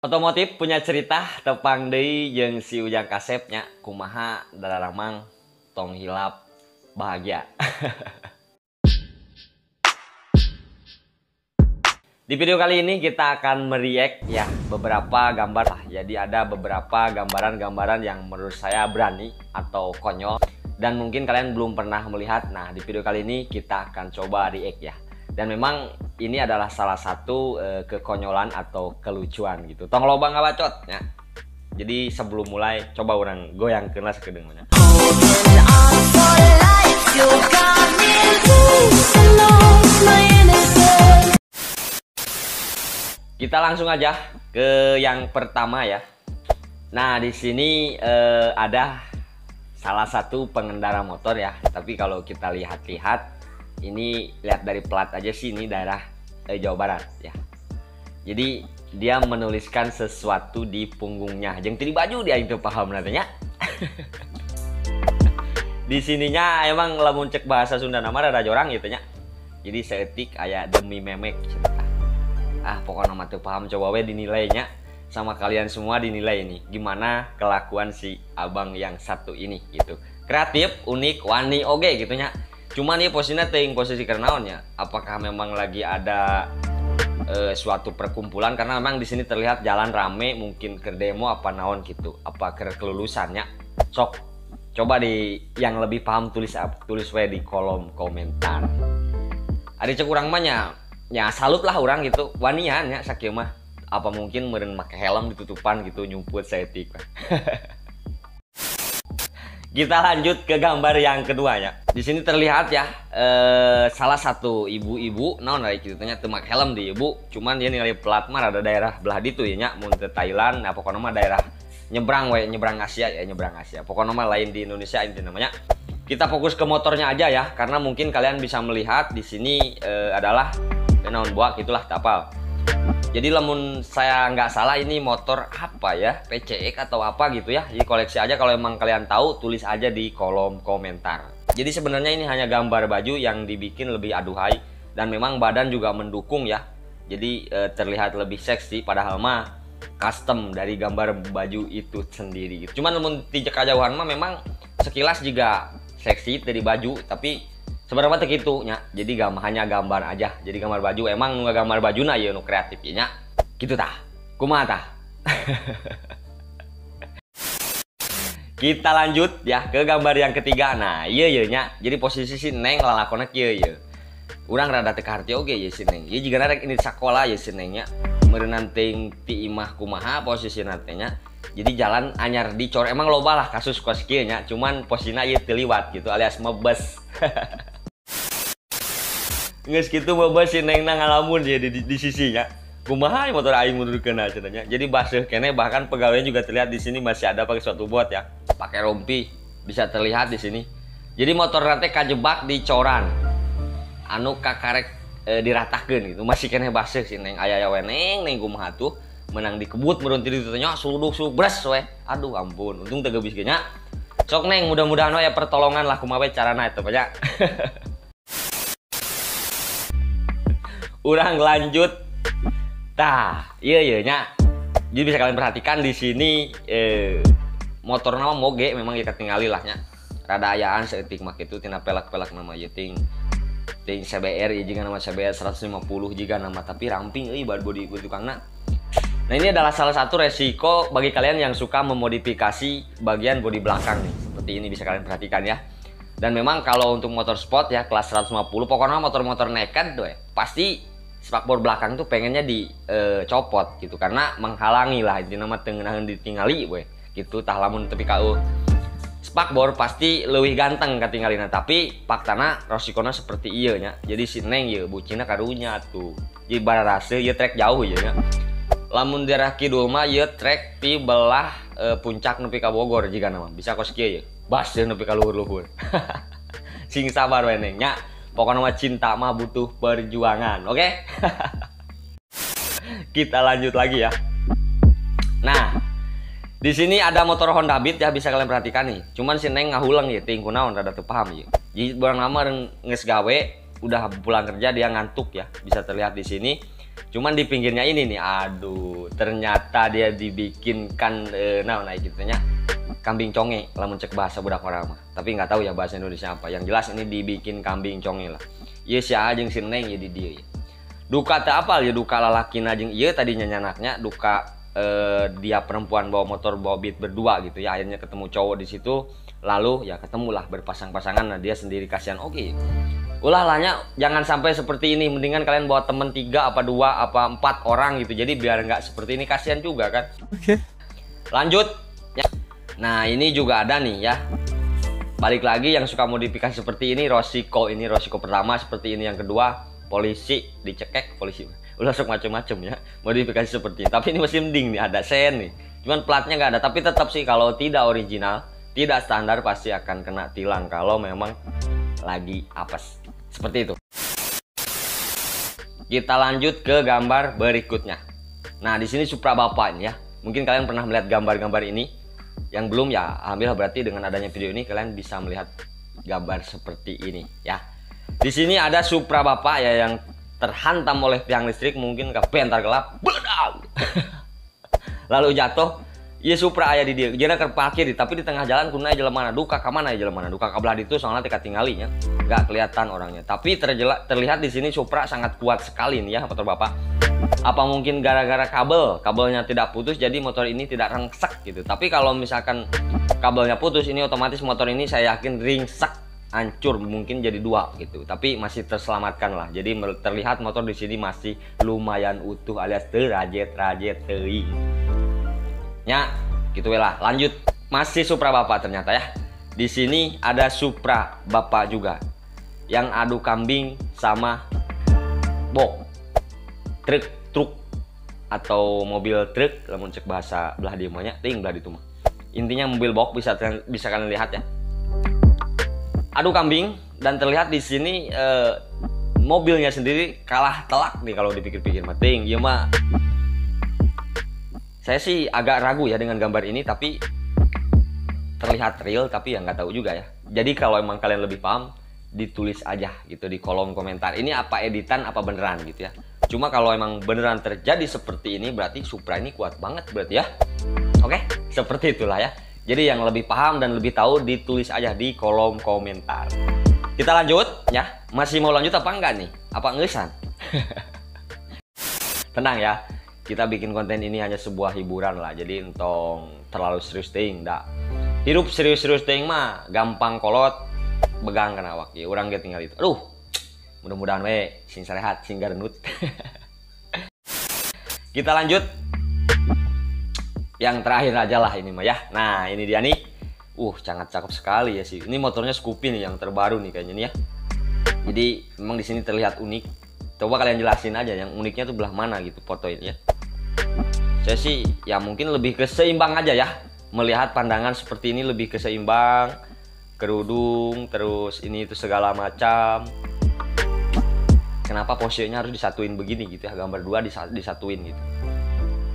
Otomotif punya cerita tepang deui jeung si Ujang Kasepnya kumaha dalaramang tong hilap bahagia. Di video kali ini kita akan mereact ya beberapa gambar. Jadi ada beberapa gambaran-gambaran yang menurut saya berani atau konyol dan mungkin kalian belum pernah melihat. Nah, di video kali ini kita akan coba react ya. Dan memang ini adalah salah satu kekonyolan atau kelucuan gitu. Tong loba ngabacot ya. Jadi sebelum mulai coba orang goyang kena sakedeung nya. Kita langsung aja ke yang pertama ya. Nah, di sini ada salah satu pengendara motor ya. Tapi kalau kita lihat-lihat, ini lihat dari plat aja sih, ini daerah Jawa Barat ya. Jadi dia menuliskan sesuatu di punggungnya. Jeung teu di baju dia itu paham nantinya. Di sininya emang lamun cek bahasa Sunda nama rada jorang gitu nya. Jadi seetik aya demi memek cerita. Pokoknya mah teu paham, coba we dinilainya sama kalian semua, dinilai ini gimana kelakuan si abang yang satu ini gitu. Kreatif, unik, wani oge gitu nya. Cuman ya posisinya teuing posisi kernaonnya. Apakah memang lagi ada suatu perkumpulan, karena memang di sini terlihat jalan rame, mungkin ke demo apa naon gitu. Apa ke kelulusannya. Sok coba di yang lebih paham tulis we di kolom komentar. Ada cek urang mah ya salut lah orang gitu, wanian ya sakieu mah. Apa mungkin meureun make helm ditutupan gitu nyumput saeutik. Kita lanjut ke gambar yang kedua ya. Di sini terlihat ya salah satu ibu-ibu naon ari kitu nya teu make helm di ibu, cuman dia nilai plat mah ada daerah belah ditu ya nya, mun teu Thailand, nah pokoknya mah daerah nyebrang we, nyebrang Asia ya, nyebrang Asia. Pokoknya mah lain di Indonesia intinya namanya. Kita fokus ke motornya aja ya, karena mungkin kalian bisa melihat di sini adalah naon buak itulah tapal. Jadi lamun saya nggak salah ini motor apa ya, PCX atau apa gitu ya. Jadi koleksi aja, kalau emang kalian tahu tulis aja di kolom komentar. Jadi sebenarnya ini hanya gambar baju yang dibikin lebih aduhai dan memang badan juga mendukung ya. Jadi terlihat lebih seksi, padahal mah custom dari gambar baju itu sendiri gitu. Cuman lamun di kajauhan mah memang sekilas juga seksi dari baju, tapi seberapa teh kitu nya. Jadi hanya gambar aja. Jadi gambar baju emang nu gambar bajuna ieu nu kreatif ieu nya. Kitu tah. Kumaha tah? Kita lanjut ya ke gambar yang ketiga. Nah, ieu nya. Jadi posisi si Neng lalakonna kieu ieu. Urang rada teu kaharti oge ieu si Neng. Ieu jigana rek ini sakola ieu si Neng nya. Meureun teuing ti imah kumaha posisina teh nya. Jadi jalan anyar dicor, emang loba lah kasus kos kieu nya. Cuman posisinya ieu teu liwat gitu alias mebes. Nges gitu bawa si Neng ngalamun dia di sisinya. Kumaha motor aing mundurkeun cenanya. Jadi baseuh kene, bahkan pegawainya juga terlihat di sini masih ada pakai suatu bot ya. Pakai rompi bisa terlihat di sini. Jadi motor teh kajebak di coran. Anu kakarek diratahkeun gitu. Masih kene baseuh si Neng. Aya we Neng kumaha tuh menang dikebut meureun ti ditu nya suluduk bres we. Aduh ampun, untung teu geubis ge nya. Sok Neng, mudah-mudahan we pertolongan lah kumaha we carana eta nya. Urang lanjut. Tah, iya nya. Jadi bisa kalian perhatikan di sini motor nama moge memang ieu katingali lah nya. Rada ayaan saeutik mah kitu tina pelak-pelak nama ieu ting CBR ieu jiga nama CBR 150 jiga nama, tapi ramping euy body tukangna. Nah, ini adalah salah satu resiko bagi kalian yang suka memodifikasi bagian bodi belakang nih. Seperti ini bisa kalian perhatikan ya. Dan memang kalau untuk motor sport ya kelas 150, pokoknya motor-motor naked tuh ya, pasti spakbor belakang tuh pengennya dicopot gitu, karena menghalangi lah intinya mah tengenaheun ditingali we gitu. Tah lamun tepi ka spakbor pasti leuwih ganteng katinggalina, tapi faktana resikonya seperti ieu nya. Jadi si Neng ieu bucina karunya tuh. Jadi bararase ieu trek jauh ieu nya. Lamun daerah kidul mah ieu trek ti belah puncak nepi ka Bogor jiga nama. Bisa kos kieu ieu. Baseuh nepi ka luhur-luhur. Sing sabar we Neng nya. Pokoknya mah cinta mah butuh perjuangan, oke? Kita lanjut lagi ya. Nah, di sini ada motor Honda Beat ya, bisa kalian perhatikan nih. Cuman si Neng ngahulang ya, ting kunaon rada teu paham ya. Jadi barang lama geus gawe, udah pulang kerja dia ngantuk ya, bisa terlihat di sini. Cuman di pinggirnya ini nih, aduh, ternyata dia dibikinkan naik gitunya kambing conge, lamun cek bahasa budak orang mah. Tapi nggak tahu ya bahasa Indonesia apa. Yang jelas ini dibikin kambing conge lah. Iya si ajeng si neng ya di dia ya. Duka tak apa ya, duka lalaki najeng iya tadinya nyanaknya, duka dia perempuan bawa motor bawa beat berdua gitu ya, akhirnya ketemu cowok di situ, lalu ya ketemulah berpasang-pasangan. Nah dia sendiri kasihan. Oke, ulah lahnya jangan sampai seperti ini, mendingan kalian bawa temen 3 apa 2 apa 4 orang gitu, jadi biar nggak seperti ini, kasihan juga kan. Oke. Lanjut ya. Nah ini juga ada nih ya, balik lagi yang suka modifikasi seperti ini, Rosiko. Ini Rosiko pertama seperti ini, yang kedua polisi dicekek polisi, udah sok macem-macem ya modifikasi seperti ini. Tapi ini masih mending nih, ada sen nih, cuman platnya nggak ada. Tapi tetap sih kalau tidak original, tidak standar, pasti akan kena tilang kalau memang lagi apes seperti itu. Kita lanjut ke gambar berikutnya. Nah di sini Supra Bapak ini ya, mungkin kalian pernah melihat gambar-gambar ini. Yang belum ya alhamdulillah, berarti dengan adanya video ini kalian bisa melihat gambar seperti ini ya. Di sini ada Supra Bapak ya yang terhantam oleh tiang listrik, mungkin ke pentar gelap, bedak. Lalu jatuh. Iya Supra ayah di dia, kira terparkir tapi di tengah jalan kunai jalan mana, duka ke mana ya jalan mana, duka kabelah itu soalnya tinggal tinggalinya, nggak kelihatan orangnya. Tapi terlihat di sini Supra sangat kuat sekali nih ya motor Bapak. Apa mungkin gara-gara kabelnya tidak putus jadi motor ini tidak ringsek gitu. Tapi kalau misalkan kabelnya putus, ini otomatis motor ini saya yakin ringsek, hancur, mungkin jadi 2 gitu. Tapi masih terselamatkan lah. Jadi terlihat motor di sini masih lumayan utuh alias terajet teuing. Ya, gitu lah. Lanjut, masih Supra Bapak ternyata ya. Di sini ada Supra Bapak juga yang adu kambing sama box truk atau mobil truk, lamun cek bahasa belah dia mah ting belah itu mah. Intinya mobil box, bisa kalian lihat ya. Adu kambing, dan terlihat di sini mobilnya sendiri kalah telak nih kalau dipikir-pikir mah ting. Iya mah saya sih agak ragu ya dengan gambar ini, tapi terlihat real, tapi ya nggak tahu juga ya. Jadi kalau emang kalian lebih paham, ditulis aja gitu di kolom komentar. Ini apa editan, apa beneran gitu ya. Cuma kalau emang beneran terjadi seperti ini, berarti Supra ini kuat banget berarti ya. Oke, seperti itulah ya. Jadi yang lebih paham dan lebih tahu ditulis aja di kolom komentar. Kita lanjut ya. Masih mau lanjut apa enggak nih? Apa ngesan? Tenang ya. Kita bikin konten ini hanya sebuah hiburan lah, jadi entong terlalu serius ting dah. Hirup serius-serius ting mah gampang kolot, begang kena awak ya, orang tinggal itu. Aduh, mudah-mudahan we sing sehat sing garnut. Kita lanjut yang terakhir aja lah ini mah ya. Nah ini dia nih, sangat cakep sekali ya sih. Ini motornya Scoopy nih yang terbaru nih kayaknya nih ya. Jadi memang di sini terlihat unik. Coba kalian jelasin aja yang uniknya tuh belah mana gitu foto ini ya. Saya sih ya mungkin lebih ke seimbang aja ya, melihat pandangan seperti ini lebih ke seimbang, kerudung terus ini itu segala macam. Kenapa posenya harus disatuin begini gitu ya, gambar 2 disatuin gitu.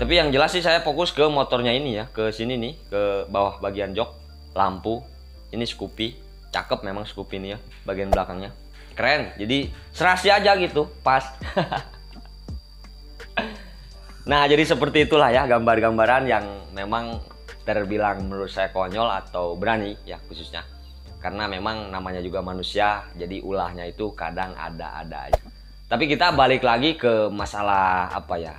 Tapi yang jelas sih saya fokus ke motornya ini ya, ke sini nih, ke bawah bagian jok, lampu. Ini Scoopy, cakep memang Scoopy ini ya, bagian belakangnya keren. Jadi serasi aja gitu, pas. Nah jadi seperti itulah ya gambar-gambaran yang memang terbilang menurut saya konyol atau berani ya, khususnya karena memang namanya juga manusia, jadi ulahnya itu kadang ada-ada aja. Tapi kita balik lagi ke masalah apa ya,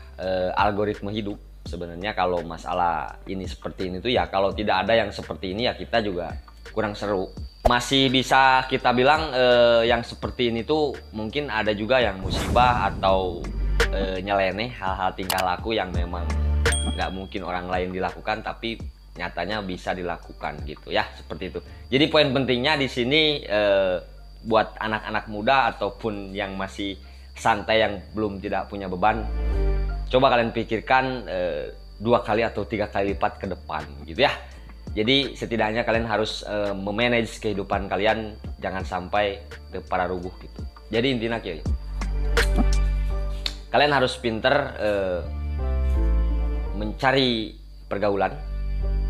algoritma hidup. Sebenarnya kalau masalah ini seperti ini tuh ya, kalau tidak ada yang seperti ini ya kita juga kurang seru. Masih bisa kita bilang yang seperti ini tuh mungkin ada juga yang musibah atau nyeleneh, hal-hal tingkah laku yang memang nggak mungkin orang lain dilakukan tapi nyatanya bisa dilakukan gitu ya, seperti itu. Jadi poin pentingnya di sini buat anak-anak muda ataupun yang masih santai, yang belum tidak punya beban, coba kalian pikirkan 2 kali atau 3 kali lipat ke depan gitu ya. Jadi setidaknya kalian harus memanage kehidupan kalian, jangan sampai para rubuh gitu. Jadi intinya kayak kalian harus pinter mencari pergaulan,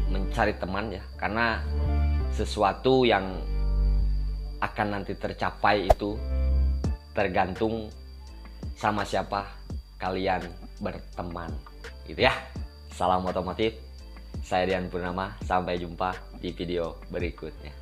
mencari teman ya, karena sesuatu yang akan nanti tercapai itu tergantung sama siapa kalian berteman gitu ya. Salam otomotif, saya Dian Purnama, sampai jumpa di video berikutnya.